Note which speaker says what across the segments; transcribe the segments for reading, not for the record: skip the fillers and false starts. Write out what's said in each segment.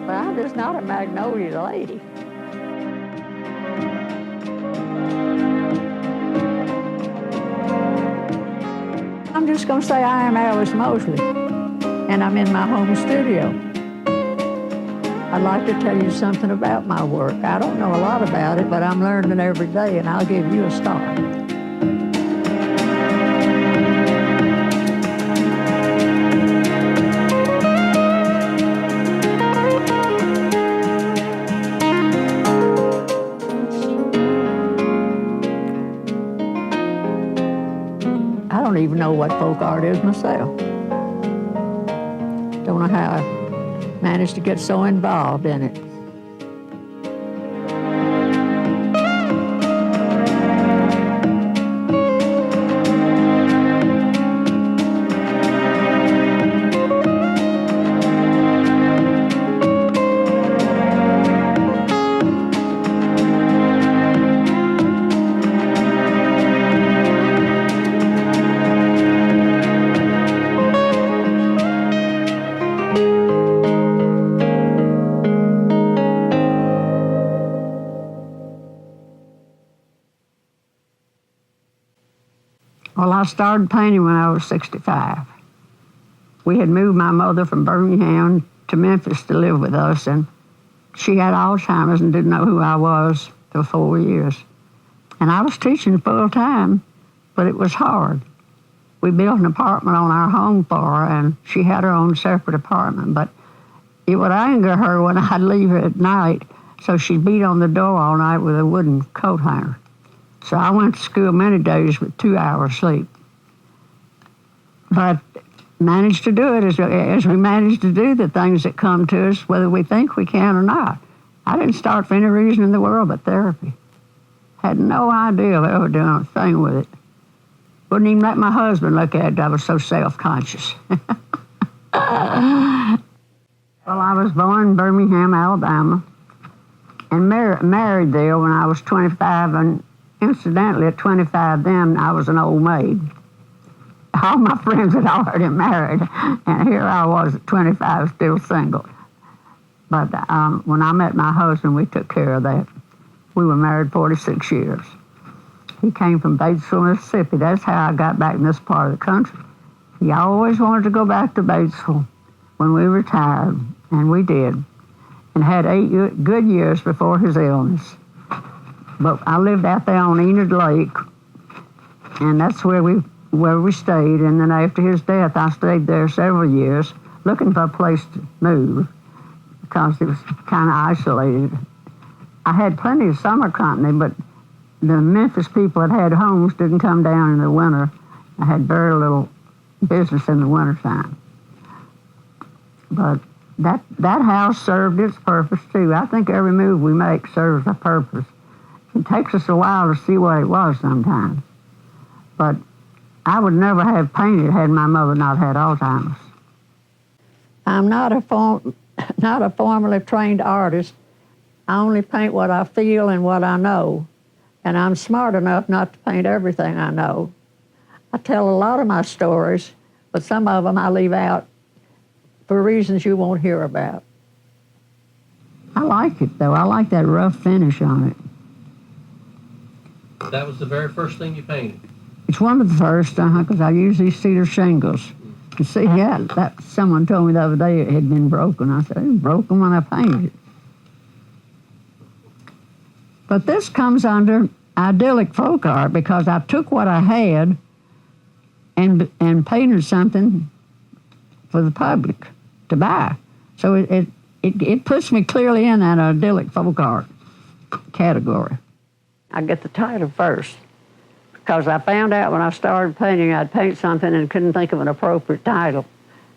Speaker 1: But I'm just not a magnolia lady. I'm just going to say I am Alice Moseley, and I'm in my home studio. I'd like to tell you something about my work. I don't know a lot about it, but I'm learning every day, and I'll give you a start. I don't even know what folk art is myself. Don't know how I managed to get so involved in it. Well, I started painting when I was 65. We had moved my mother from Birmingham to Memphis to live with us, and she had Alzheimer's and didn't know who I was for 4 years. And I was teaching full time, but it was hard. We built an apartment on our home for her, and she had her own separate apartment, but it would anger her when I'd leave her at night, so she'd beat on the door all night with a wooden coat hanger. So I went to school many days with 2 hours sleep. But managed to do it as we managed to do the things that come to us, whether we think we can or not. I didn't start for any reason in the world but therapy. Had no idea of ever doing a thing with it. Wouldn't even let my husband look at it. I was so self-conscious. Well, I was born in Birmingham, Alabama, and married there when I was 25, and incidentally, at 25 then, I was an old maid. All my friends had already married, and here I was at 25, still single. But when I met my husband, we took care of that. We were married 46 years. He came from Batesville, Mississippi. That's how I got back in this part of the country. He always wanted to go back to Batesville when we retired, and we did, and had 8 good years before his illness. But I lived out there on Enid Lake, and that's where we stayed. And then after his death, I stayed there several years, looking for a place to move because it was kind of isolated. I had plenty of summer company, but the Memphis people that had homes didn't come down in the winter. I had very little business in the wintertime. But that house served its purpose too. I think every move we make serves a purpose. It takes us a while to see what it was sometimes. But I would never have painted had my mother not had Alzheimer's. I'm not a formally trained artist. I only paint what I feel and what I know. And I'm smart enough not to paint everything I know. I tell a lot of my stories, but some of them I leave out for reasons you won't hear about. I like it, though. I like that rough finish on it.
Speaker 2: That was the very first thing you painted?
Speaker 1: It's one of the first, because I use these cedar shingles. You see, that someone told me the other day it had been broken. I said, it was broken when I painted it. But this comes under idyllic folk art because I took what I had and painted something for the public to buy. So it puts me clearly in that idyllic folk art category. I get the title first because I found out when I started painting I'd paint something and couldn't think of an appropriate title.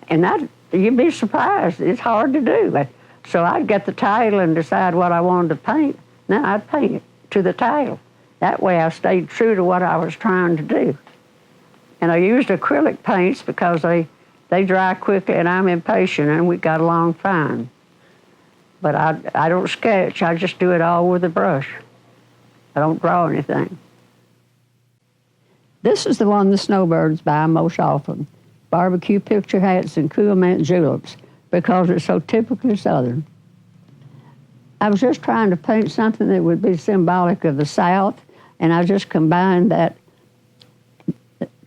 Speaker 1: And that, you'd be surprised, it's hard to do. So I'd get the title and decide what I wanted to paint, then I'd paint it to the title. That way I stayed true to what I was trying to do. And I used acrylic paints because they dry quickly and I'm impatient and we got along fine. But I don't sketch, I just do it all with a brush. I don't draw anything. This is the one the snowbirds buy most often, barbecue picture hats and cool mint juleps, because it's so typically Southern. I was just trying to paint something that would be symbolic of the South, and I just combined that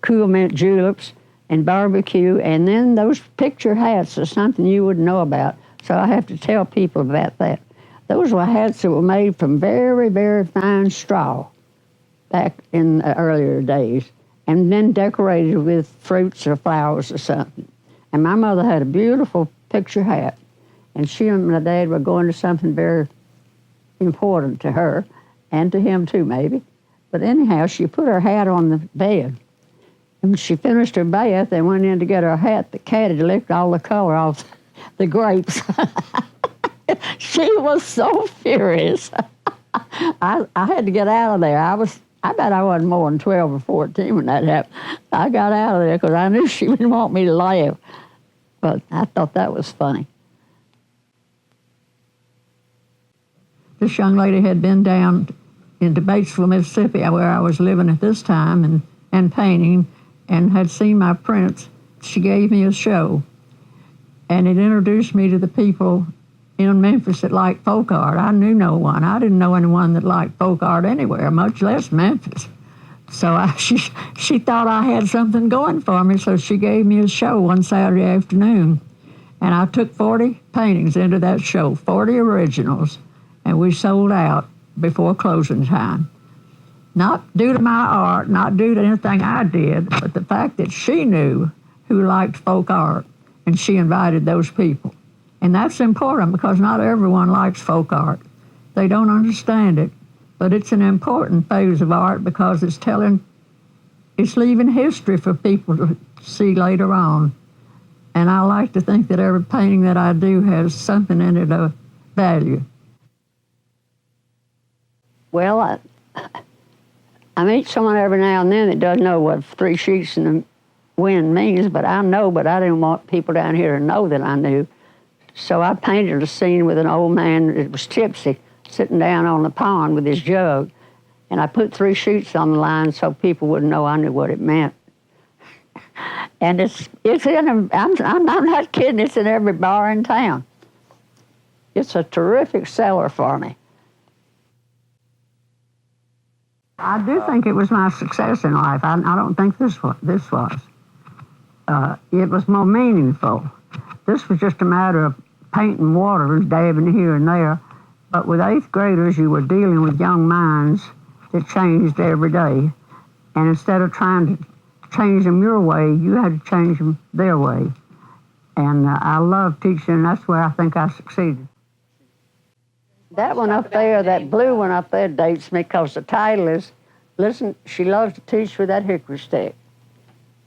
Speaker 1: cool mint juleps and barbecue, and then those picture hats are something you wouldn't know about, so I have to tell people about that. Those were hats that were made from very, very fine straw back in the earlier days, and then decorated with fruits or flowers or something. And my mother had a beautiful picture hat, and she and my dad were going to something very important to her, and to him too, maybe. But anyhow, she put her hat on the bed. And when she finished her bath and went in to get her hat, the cat had licked all the color off the grapes. She was so furious. I had to get out of there. I bet I wasn't more than 12 or 14 when that happened. I got out of there because I knew she didn't want me to laugh. But I thought that was funny. This young lady had been down into Batesville, Mississippi, where I was living at this time and painting, and had seen my prints. She gave me a show, and it introduced me to the people in Memphis that liked folk art. I knew no one. I didn't know anyone that liked folk art anywhere, much less Memphis. So she thought I had something going for me, so she gave me a show one Saturday afternoon. And I took 40 paintings into that show, 40 originals, and we sold out before closing time. Not due to my art, not due to anything I did, but the fact that she knew who liked folk art, and she invited those people. And that's important because not everyone likes folk art. They don't understand it, but it's an important phase of art because it's leaving history for people to see later on. And I like to think that every painting that I do has something in it of value. Well, I meet someone every now and then that doesn't know what 3 sheets in the wind means, but I know, but I didn't want people down here to know that I knew. So I painted a scene with an old man that was tipsy, sitting down on the pond with his jug, and I put 3 sheets on the line so people wouldn't know I knew what it meant. And it's in, I'm not kidding, it's in every bar in town. It's a terrific seller for me. I do think it was my success in life. I don't think this was. It was more meaningful. This was just a matter of painting water and dabbing here and there. But with 8th graders, you were dealing with young minds that changed every day. And instead of trying to change them your way, you had to change them their way. And I love teaching, and that's where I think I succeeded. That one up there, that blue one up there, dates me because the title is, Listen, She Loves to Teach with That Hickory Stick.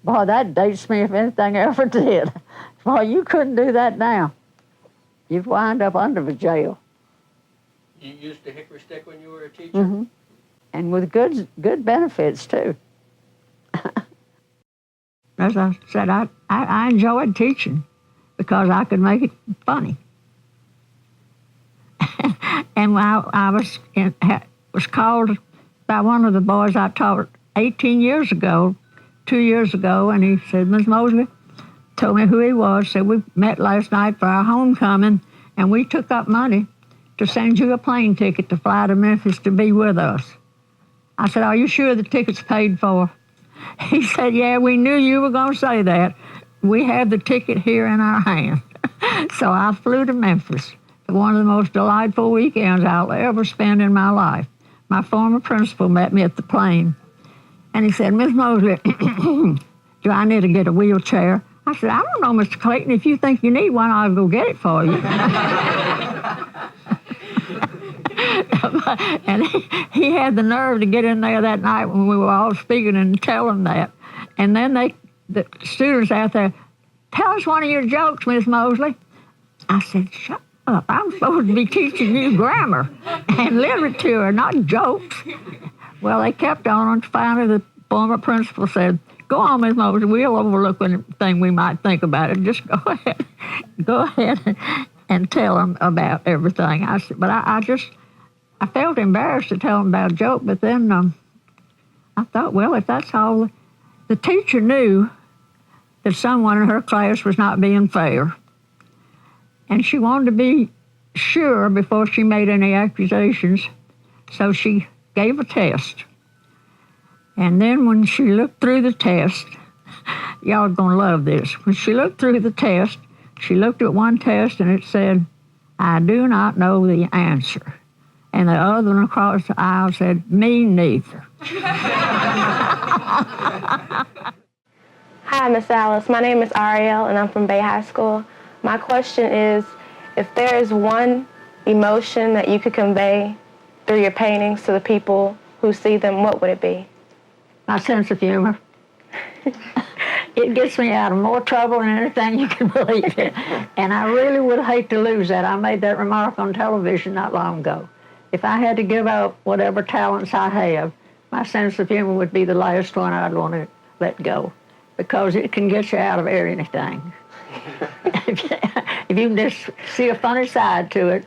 Speaker 1: Boy, that dates me if anything ever did. Boy, you couldn't do that now. You'd wind up under the jail.
Speaker 2: You used a hickory stick when you were a teacher?
Speaker 1: Mm-hmm. And with good benefits, too. As I said, I enjoyed teaching because I could make it funny. And I was called by one of the boys I taught 18 years ago, 2 years ago, and he said, Miss Moseley, told me who he was, said, we met last night for our homecoming, and we took up money to send you a plane ticket to fly to Memphis to be with us. I said, are you sure the ticket's paid for? He said, yeah, we knew you were going to say that. We have the ticket here in our hand. So I flew to Memphis. One of the most delightful weekends I'll ever spend in my life. My former principal met me at the plane, and he said, Miss Moseley, do I need to get a wheelchair? I said, I don't know, Mr. Clayton. If you think you need one, I'll go get it for you. And he had the nerve to get in there that night when we were all speaking and tell him that. And then the students out there, tell us one of your jokes, Miss Moseley. I said, shut up. I'm supposed to be teaching you grammar and literature, not jokes. Well, they kept on, and finally the former principal said, go on, Miss Moseley, we'll overlook anything we might think about it. Just go ahead and tell them about everything. I said, but I felt embarrassed to tell them about a joke, but then I thought, well, if that's all, the teacher knew that someone in her class was not being fair. And she wanted to be sure before she made any accusations, so she gave a test. And then when she looked through the test, y'all are going to love this. When she looked through the test, she looked at one test and it said, "I do not know the answer." And the other one across the aisle said, "Me neither."
Speaker 3: Hi, Miss Alice. My name is Ariel, and I'm from Bay High School. My question is, if there is one emotion that you could convey through your paintings to the people who see them, what would it be?
Speaker 1: My sense of humor. It gets me out of more trouble than anything you can believe in. And I really would hate to lose that. I made that remark on television not long ago. If I had to give up whatever talents I have, my sense of humor would be the last one I'd want to let go, because it can get you out of anything. If you can just see a funny side to it,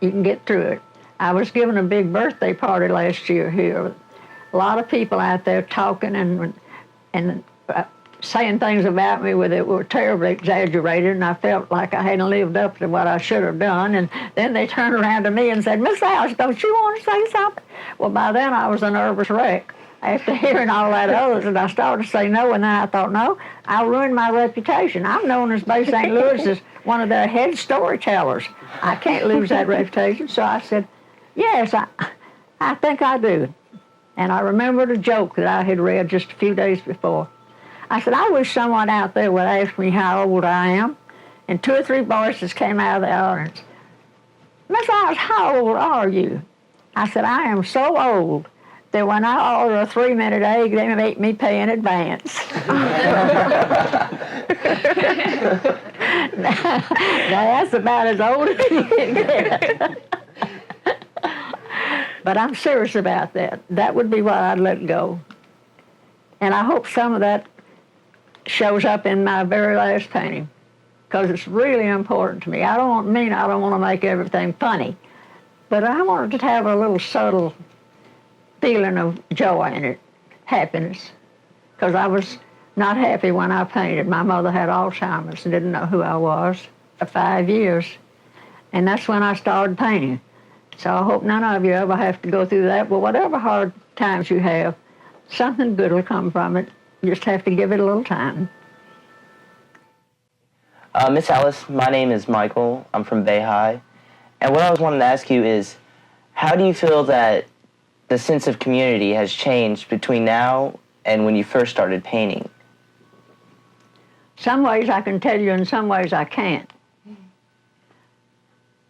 Speaker 1: you can get through it. I was giving a big birthday party last year here. A lot of people out there talking and saying things about me that were terribly exaggerated, and I felt like I hadn't lived up to what I should have done. And then they turned around to me and said, "Miss Alice, don't you want to say something?" Well, by then I was a nervous wreck after hearing all that others, and I started to say no, and then I thought, no, I'll ruin my reputation. I'm known as Bay St. Louis as one of their head storytellers. I can't lose that reputation. So I said, yes, I think I do. And I remembered a joke that I had read just a few days before. I said, I wish someone out there would ask me how old I am. And 2 or 3 voices came out of the audience. "Miss Alice, how old are you?" I said, "I am so old that when I order a 3-minute egg, they make me pay in advance." Now, that's about as old as you can get. But I'm serious about that. That would be what I'd let go. And I hope some of that shows up in my very last painting, because it's really important to me. I don't want to make everything funny, but I want it to have a little subtle feeling of joy in it, happiness, because I was not happy when I painted. My mother had Alzheimer's and didn't know who I was for 5 years, and that's when I started painting. So I hope none of you ever have to go through that, but whatever hard times you have, something good will come from it. You just have to give it a little time.
Speaker 4: Miss Alice, my name is Michael. I'm from Bay High. And what I was wanting to ask you is, how do you feel that the sense of community has changed between now and when you first started painting?
Speaker 1: Some ways I can tell you, in some ways I can't.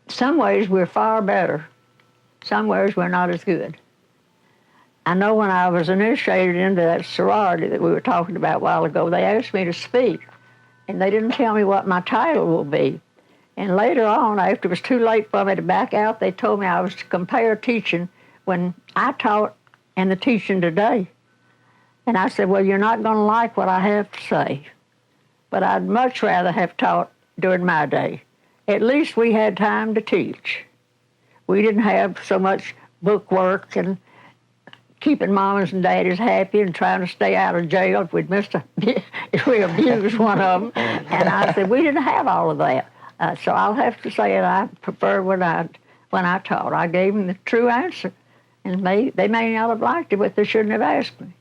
Speaker 1: Some ways we're far better. Some ways we're not as good. I know when I was initiated into that sorority that we were talking about a while ago, they asked me to speak, and they didn't tell me what my title will be. And later on, after it was too late for me to back out, they told me I was to compare teaching when I taught and the teaching today. And I said, well, you're not going to like what I have to say, but I'd much rather have taught during my day. At least we had time to teach. We didn't have so much book work and keeping mamas and daddies happy and trying to stay out of jail if we abused one of them. And I said, we didn't have all of that. So I'll have to say that I prefer when I taught. I gave them the true answer. And they may not have liked it, but they shouldn't have asked me.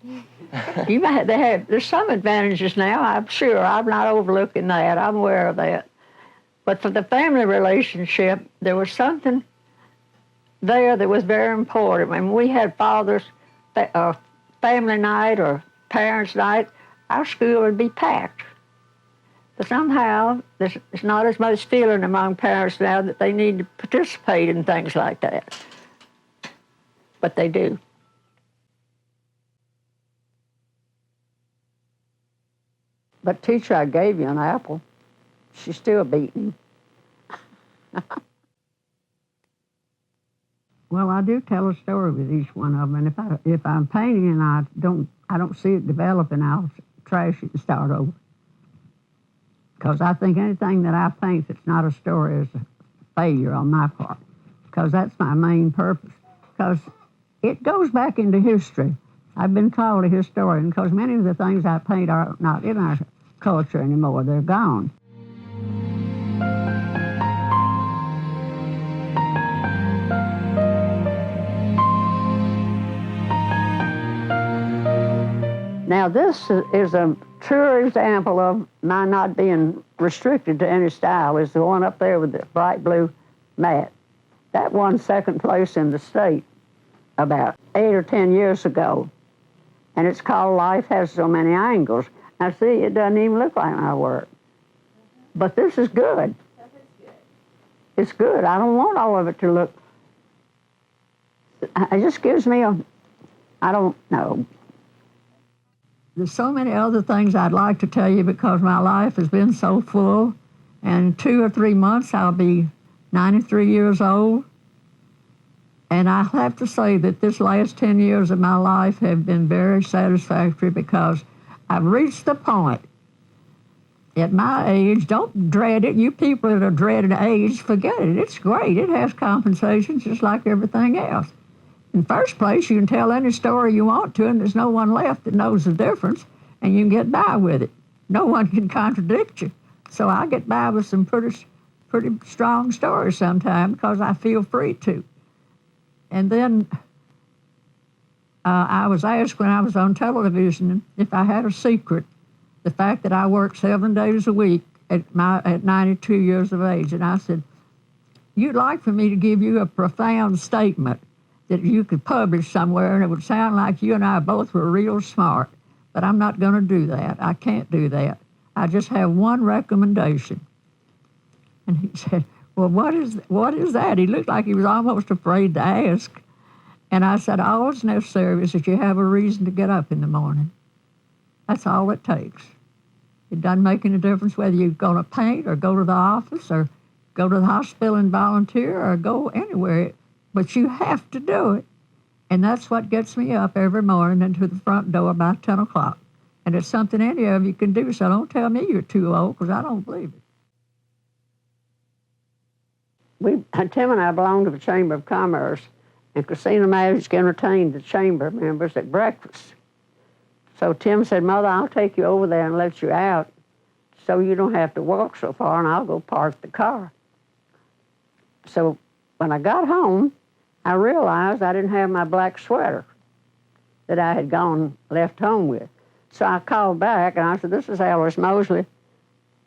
Speaker 1: There's some advantages now, I'm sure. I'm not overlooking that. I'm aware of that. But for the family relationship, there was something there that was very important. When we had father's family night or parents' night, our school would be packed. But somehow, there's not as much feeling among parents now that they need to participate in things like that. But they do. But teacher, I gave you an apple. She's still beating. Well, I do tell a story with each one of them, and if I'm painting and I don't see it developing, I'll trash it and start over. Because I think anything that I paint that's not a story is a failure on my part. Because that's my main purpose. Because it goes back into history. I've been called a historian because many of the things I paint are not in our culture anymore. They're gone. Now, this is a true example of my not being restricted to any style, is the one up there with the bright blue mat. That won second place in the state about 8 or 10 years ago. And it's called Life Has So Many Angles. Now, see, it doesn't even look like my work. But this is good. It's good. I don't want all of it to look. It just gives me I don't know. There's so many other things I'd like to tell you because my life has been so full. And in 2 or 3 months, I'll be 93 years old. And I have to say that this last 10 years of my life have been very satisfactory because I've reached the point at my age, don't dread it. You people that are dreaded age, forget it. It's great. It has compensations just like everything else. In the first place, you can tell any story you want to, and there's no one left that knows the difference, and you can get by with it. No one can contradict you. So I get by with some pretty strong stories sometimes because I feel free to. And then I was asked when I was on television if I had a secret, the fact that I worked 7 days a week at 92 years of age. And I said, you'd like for me to give you a profound statement that you could publish somewhere, and it would sound like you and I both were real smart. But I'm not going to do that. I can't do that. I just have one recommendation. And he said, well, what is that? He looked like he was almost afraid to ask. And I said, all that's necessary is that you have a reason to get up in the morning. That's all it takes. It doesn't make any difference whether you're going to paint or go to the office or go to the hospital and volunteer or go anywhere. But you have to do it. And that's what gets me up every morning and to the front door about 10 o'clock. And it's something any of you can do, so don't tell me you're too old, because I don't believe it. Tim and I belong to the Chamber of Commerce, and Casino Magic entertained the chamber members at breakfast. So Tim said, Mother, I'll take you over there and let you out so you don't have to walk so far, and I'll go park the car. So when I got home, I realized I didn't have my black sweater that I had left home with. So I called back, and I said, this is Alice Moseley.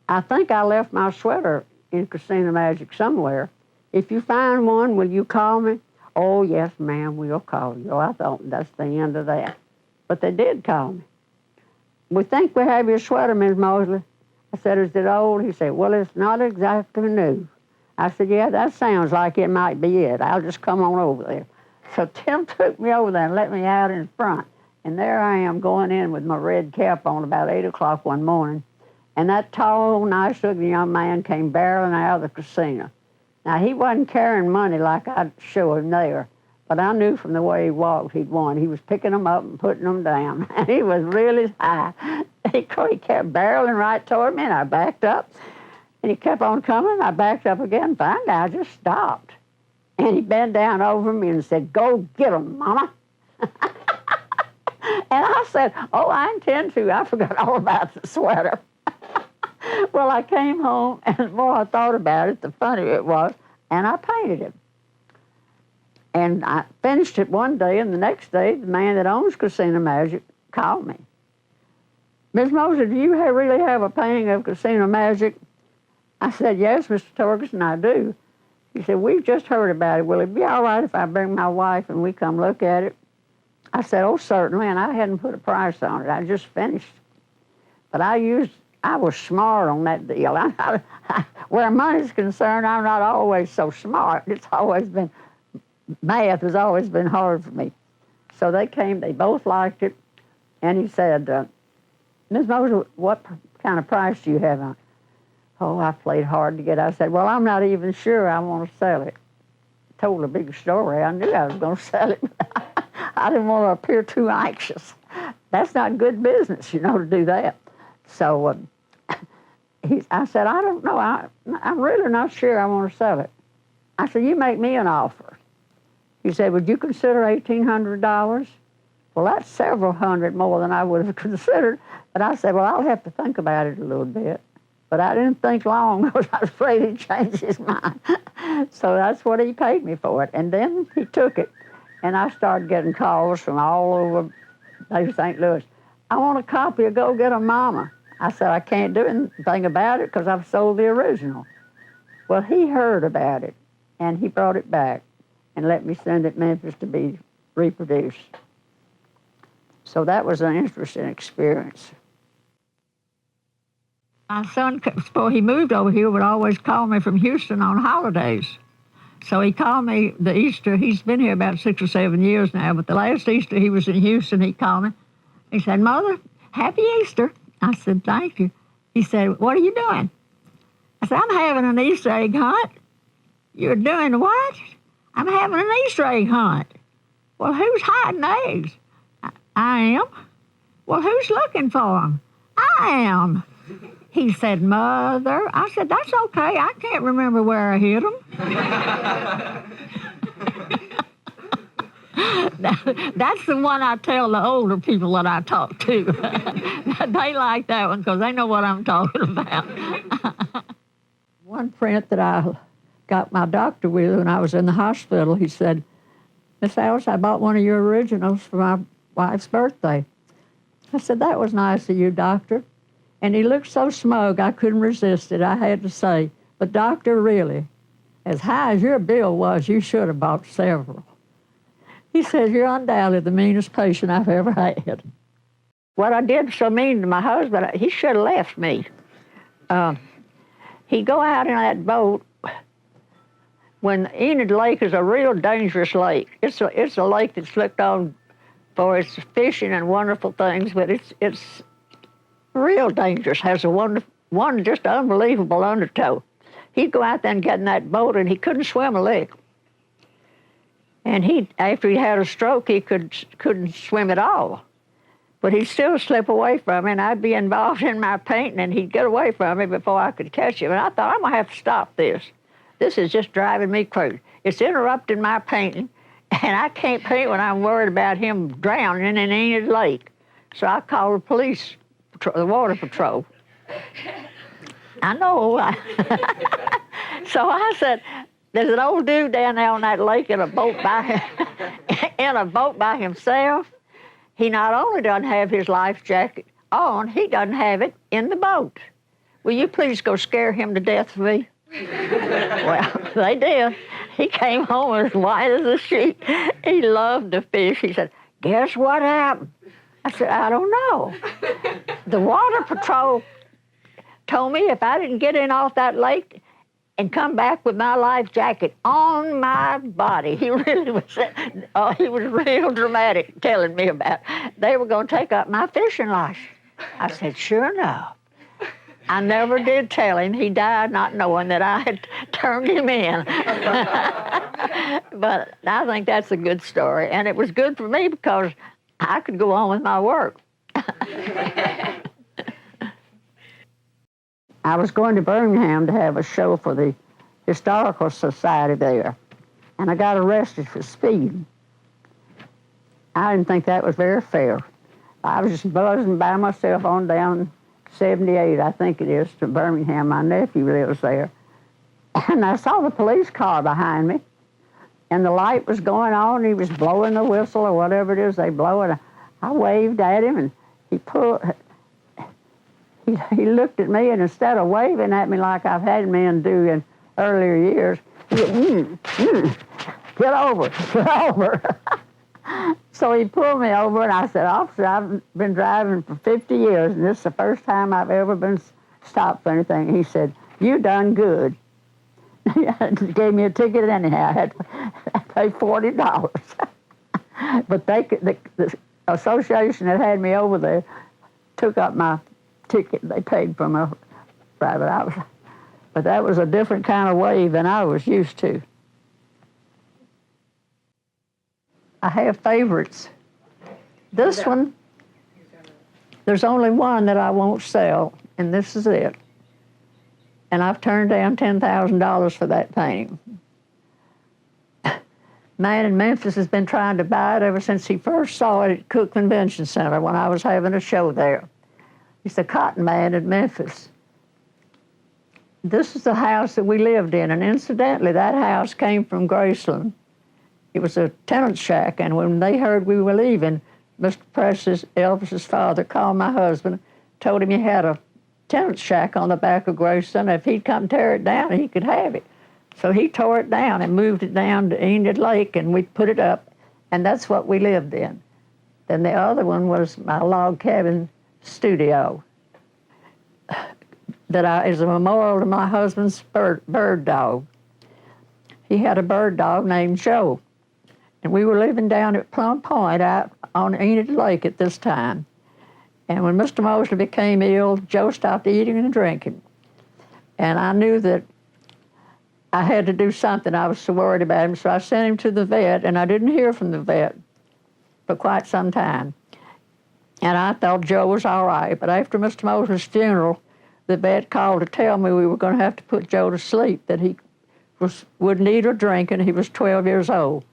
Speaker 1: I think I left my sweater in Casino Magic somewhere. If you find one, will you call me? Oh, yes, ma'am, we'll call you. Oh, I thought that's the end of that. But they did call me. We think we have your sweater, Ms. Moseley. I said, is it old? He said, well, it's not exactly new. I said, yeah, that sounds like it might be it. I'll just come on over there. So Tim took me over there and let me out in front. And there I am going in with my red cap on about 8 o'clock one morning. And that tall, nice-looking young man came barreling out of the casino. Now, he wasn't carrying money like I'd show him there, but I knew from the way he walked he'd won. He was picking them up and putting them down. And he was really high. He kept barreling right toward me, and I backed up. And he kept on coming. I backed up again. Finally, I just stopped. And he bent down over me and said, go get 'em, Mama. And I said, oh, I intend to. I forgot all about the sweater. Well, I came home, and the more I thought about it, the funnier it was, and I painted it. And I finished it one day, and the next day, the man that owns Casino Magic called me. Miss Moseley, do you really have a painting of Casino Magic? I said, yes, Mr. Torgerson, I do. He said, we've just heard about it. Will it be all right if I bring my wife and we come look at it? I said, oh, certainly, and I hadn't put a price on it. I just finished. But I was smart on that deal. Where money's concerned, I'm not always so smart. Math has always been hard for me. So they came, they both liked it, and he said, Ms. Moseley, what kind of price do you have on it? Oh, I played hard to get. I said, well, I'm not even sure I want to sell it. Told a big story. I knew I was going to sell it. I didn't want to appear too anxious. That's not good business, to do that. So I said, I don't know. I'm really not sure I want to sell it. I said, you make me an offer. He said, would you consider $1,800? Well, that's several hundred more than I would have considered. But I said, well, I'll have to think about it a little bit. But I didn't think long because I was afraid he'd change his mind. So that's what he paid me for it. And then he took it, and I started getting calls from all over St. Louis. I want a copy of Go Get 'Em Mama. I said, I can't do anything about it because I've sold the original. Well, he heard about it, and he brought it back and let me send it to Memphis to be reproduced. So that was an interesting experience. My son, before he moved over here, would always call me from Houston on holidays. So he called me the Easter. He's been here about 6 or 7 years now, but the last Easter he was in Houston, he called me. He said, Mother, happy Easter. I said, thank you. He said, what are you doing? I said, I'm having an Easter egg hunt. You're doing what? I'm having an Easter egg hunt. Well, who's hiding eggs? I am. Well, who's looking for them? I am. He said, Mother. I said, that's okay. I can't remember where I hid them. That's the one I tell the older people that I talk to. They like that one because they know what I'm talking about. One print that I got my doctor with when I was in the hospital, he said, Miss Alice, I bought one of your originals for my wife's birthday. I said, that was nice of you, doctor. And he looked so smug, I couldn't resist it. I had to say, but doctor, really, as high as your bill was, you should have bought several. He says, you're undoubtedly the meanest patient I've ever had. What I did so mean to my husband, he should have left me. He'd go out in that boat when Enid Lake is a real dangerous lake. It's a lake that's looked on for its fishing and wonderful things, but it's real dangerous, has one just unbelievable undertow. He'd go out there and get in that boat, and he couldn't swim a lick. And after he had a stroke, he couldn't swim at all. But he'd still slip away from me, and I'd be involved in my painting, and he'd get away from me before I could catch him. And I thought, I'm going to have to stop this. This is just driving me crazy. It's interrupting my painting, and I can't paint when I'm worried about him drowning in Enid Lake. So I called the police, the water patrol. I know. So I said, there's an old dude down there on that lake in a boat by himself. He not only doesn't have his life jacket on, he doesn't have it in the boat. Will you please go scare him to death for me? Well, they did. He came home as white as a sheet. He loved to fish. He said, guess what happened? I said, I don't know. The water patrol told me if I didn't get in off that lake and come back with my life jacket on my body, he was real dramatic telling me about it. They were going to take up my fishing license. I said, sure enough. I never did tell him. He died not knowing that I had turned him in. But I think that's a good story. And it was good for me because I could go on with my work. I was going to Birmingham to have a show for the Historical Society there, and I got arrested for speeding. I didn't think that was very fair. I was just buzzing by myself on down 78, I think it is, to Birmingham. My nephew lives there. And I saw the police car behind me, and the light was going on. He was blowing the whistle or whatever it is they blow, and I waved at him, and he looked at me, and instead of waving at me like I've had men do in earlier years, he went, get over. So he pulled me over, and I said, officer, I've been driving for 50 years, and this is the first time I've ever been stopped for anything. He said, you done good. He gave me a ticket anyhow. I had to pay $40. But the association that had me over there took up my ticket. They paid for my private hours. But that was a different kind of wave than I was used to. I have favorites. This one, there's only one that I won't sell, and this is it. And I've turned down $10,000 for that painting. Man in Memphis has been trying to buy it ever since he first saw it at Cook Convention Center when I was having a show there. He's the Cotton Man in Memphis. This is the house that we lived in, and incidentally, that house came from Graceland. It was a tenant shack, and when they heard we were leaving,
Speaker 5: Mr. Precious, Elvis's father, called my husband, told him he had a tenant shack on the back of Grayson. If he'd come tear it down, he could have it. So he tore it down and moved it down to Enid Lake, and we put it up, and that's what we lived in. Then the other one was my log cabin studio that is a memorial to my husband's bird dog. He had a bird dog named Joe, and we were living down at Plum Point out on Enid Lake at this time. And when Mr. Moseley became ill, Joe stopped eating and drinking. And I knew that I had to do something. I was so worried about him, so I sent him to the vet, and I didn't hear from the vet for quite some time. And I thought Joe was all right, but after Mr. Moseley's funeral, the vet called to tell me we were going to have to put Joe to sleep, that he wouldn't eat or drink, and he was 12 years old.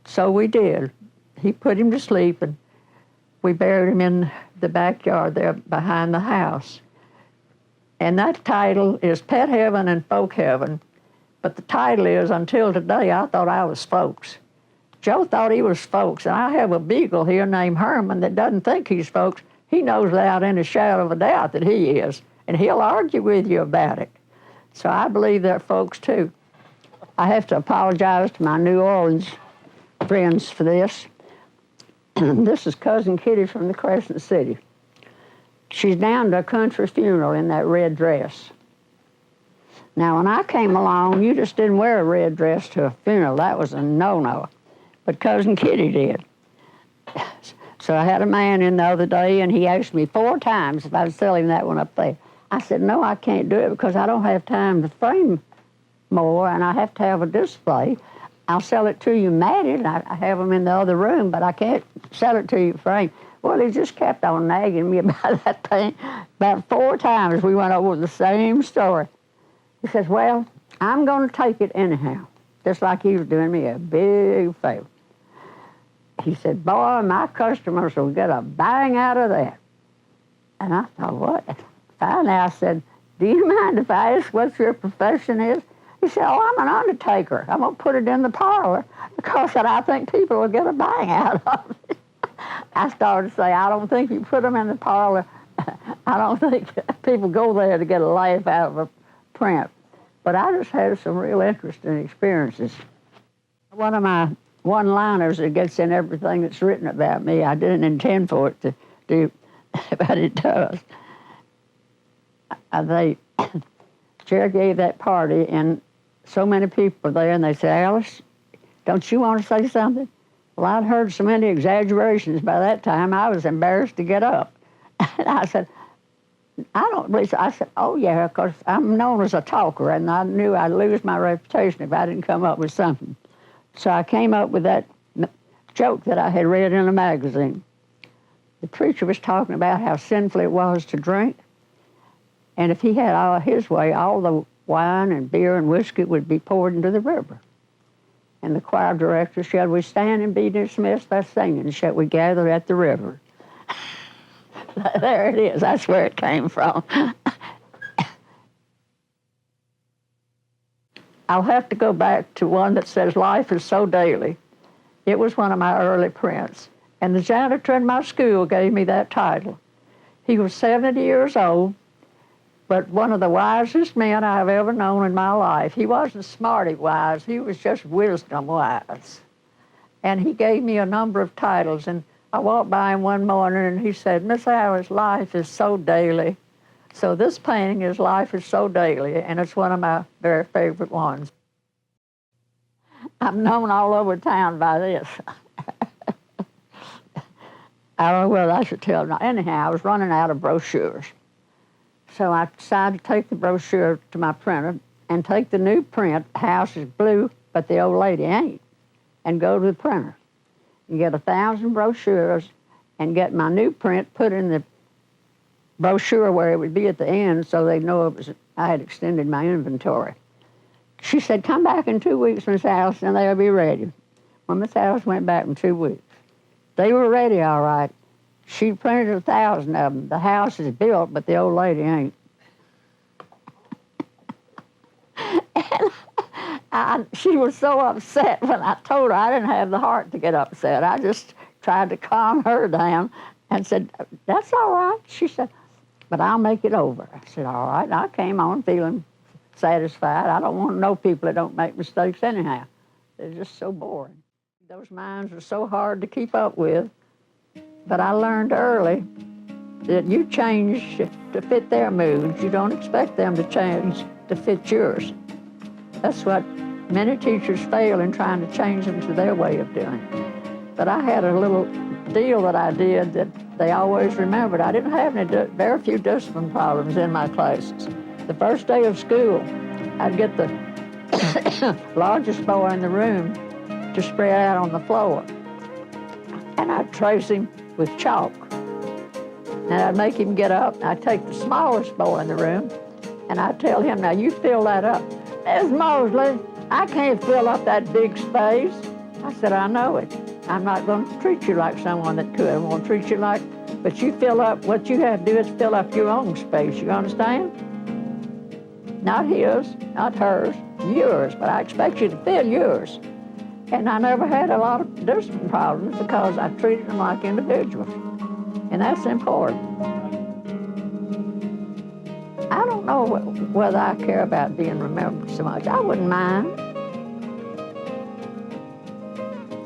Speaker 5: So we did. He put him to sleep, and we buried him in the backyard there behind the house. And that title is Pet Heaven and Folk Heaven, but the title is, until today, I thought I was folks. Joe thought he was folks, and I have a beagle here named Herman that doesn't think he's folks. He knows without any shadow of a doubt that he is, and he'll argue with you about it. So I believe they're folks too. I have to apologize to my New Orleans friends for this. This is Cousin Kitty from the Crescent City. She's down to a country funeral in that red dress. Now, when I came along, you just didn't wear a red dress to a funeral. That was a no-no. But Cousin Kitty did. So I had a man in the other day, and he asked me 4 times if I'd sell him that one up there. I said, no, I can't do it because I don't have time to frame more, and I have to have a display. I'll sell it to you matted. I have them in the other room, but I can't sell it to you framed. Well, he just kept on nagging me about that thing. About 4 times we went over the same story. He says, well, I'm going to take it anyhow, just like he was doing me a big favor. He said, boy, my customers will get a bang out of that. And I thought, what? Finally, I said, do you mind if I ask what your profession is? He said, oh, I'm an undertaker. I'm going to put it in the parlor because I think people will get a bang out of it. I started to say, I don't think you put them in the parlor. I don't think people go there to get a laugh out of a print. But I just had some real interesting experiences. One of my one-liners that gets in everything that's written about me, I didn't intend for it to do, but it does. Jerry gave that party, and so many people were there, and they said, Alice, don't you want to say something? Well, I'd heard so many exaggerations by that time, I was embarrassed to get up. And I said, I don't believe so. I said, oh, yeah, because I'm known as a talker, and I knew I'd lose my reputation if I didn't come up with something. So I came up with that joke that I had read in a magazine. The preacher was talking about how sinful it was to drink, and if he had all his way, all the wine and beer and whiskey would be poured into the river. And the choir director, shall we stand and be dismissed by singing, shall we gather at the river? There it is. That's where it came from. I'll have to go back to one that says, life is so daily. It was one of my early prints. And the janitor in my school gave me that title. He was 70 years old, but one of the wisest men I've ever known in my life. He wasn't smarty wise, he was just wisdom wise. And he gave me a number of titles, and I walked by him one morning and he said, Miss Alice, life is so daily. So this painting is Life is So Daily, and it's one of my very favorite ones. I'm known all over town by this. I don't know whether I should tell them. Anyhow, I was running out of brochures. So I decided to take the brochure to my printer and take the new print, House is Blue, but the Old Lady Ain't, and go to the printer and get 1,000 brochures and get my new print put in the brochure where it would be at the end so they'd know I had extended my inventory. She said, come back in 2 weeks, Miss Alice, and they'll be ready. Well, Miss Alice went back in 2 weeks. They were ready, all right. She printed 1,000 of them. The house is built, but the old lady ain't. And she was so upset when I told her I didn't have the heart to get upset. I just tried to calm her down and said, "That's all right." She said, "But I'll make it over." I said, "All right." And I came on feeling satisfied. I don't want to know people that don't make mistakes anyhow. They're just so boring. Those minds are so hard to keep up with. But I learned early that you change to fit their moods. You don't expect them to change to fit yours. That's what many teachers fail in, trying to change them to their way of doing it. But I had a little deal that I did that they always remembered. I didn't have very few discipline problems in my classes. The first day of school, I'd get the largest boy in the room to spread out on the floor, and I'd trace him with chalk. And I'd make him get up, and I'd take the smallest boy in the room, and I'd tell him, "Now you fill that up." "Miss Moseley, I can't fill up that big space." I said, "I know it. I'm not going to treat you like someone that could. I'm going to treat you like, but you fill up, what you have to do is fill up your own space, you understand? Not his, not hers, yours, but I expect you to fill yours." And I never had a lot of discipline problems because I treated them like individuals. And that's important. I don't know whether I care about being remembered so much. I wouldn't mind.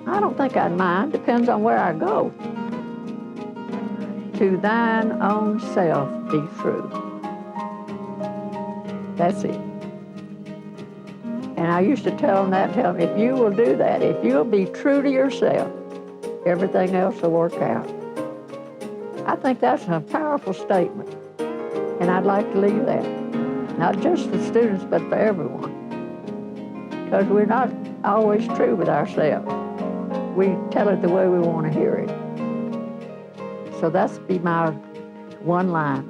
Speaker 5: I don't think I'd mind. Depends on where I go. To thine own self be true. That's it. And I used to tell them, if you will do that, if you'll be true to yourself, everything else will work out. I think that's a powerful statement, and I'd like to leave that, not just for students, but for everyone, because we're not always true with ourselves. We tell it the way we want to hear it. So that's be my one line.